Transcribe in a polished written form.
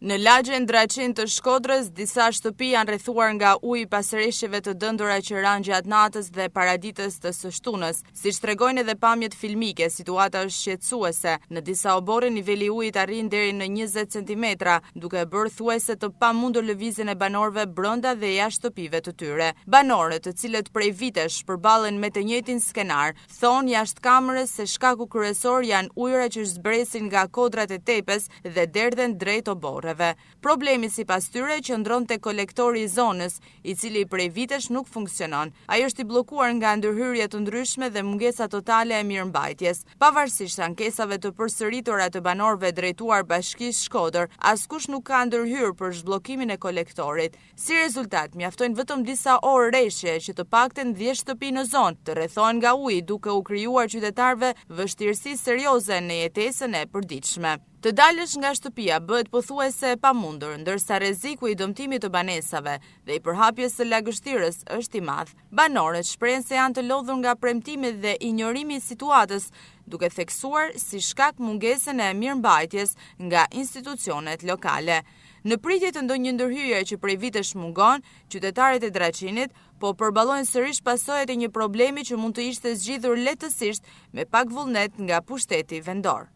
Në lagjen Draqin të Shkodrës, disa shtëpi janë rrethuar nga uji pas rreshjeve të dëndura që ranë gjatë natës dhe paraditës të së shtunës. Siç tregojnë edhe pamjet filmike, situata është shqetësuese. Në disa oborre niveli i ujit arrin deri në 20 cm, duke bërë thuajse të pamundur lëvizjen e banorëve brenda dhe jashtë shtëpive të tyre. Banorët, të cilët prej vitesh përballen me të njëjtin skenar, thonë jashtë kamerës se shkaku kryesor janë ujërat që zbresin nga kodrat e tepes dhe derdhen drejt oborreve. Problemi sipas tyre qëndron te kolektori i zonës, i cili prej vitesh nuk funksionon. Ai është i bllokuar nga ndërhyrje të ndryshme dhe mungesa totale e mirëmbajtjes. Pavarësisht ankesave të përsëritura të banorëve drejtuar Bashkisë Shkodër, askush nuk ka ndërhyrë për zhbllokimin e kolektorit. Si rezultat, mjaftojnë vetëm disa orë rreshje që të paktën 10 shtëpi në zonë të rrethohen nga uji, duke u krijuar qytetarëve vështirësi serioze në jetesën e përditshme. Të dalësh nga shtëpia bëhet pothuajse e pamundur, ndërsa rreziku i dëmtimit të banesave dhe i përhapjes së lagështirës është i madh. Banorët shprehen se janë të lodhur nga premtimet dhe injorimi i situatës, duke theksuar si shkak mungesën e mirëmbajtjes nga institucionet lokale. Në pritje të ndonjë ndërhyrje që prej vitesh mungon, qytetarët e Draqinit po përballojnë sërish pasojat e një problemi që mund të ishte zgjidhur lehtësisht me pak vullnet nga pushteti vendor.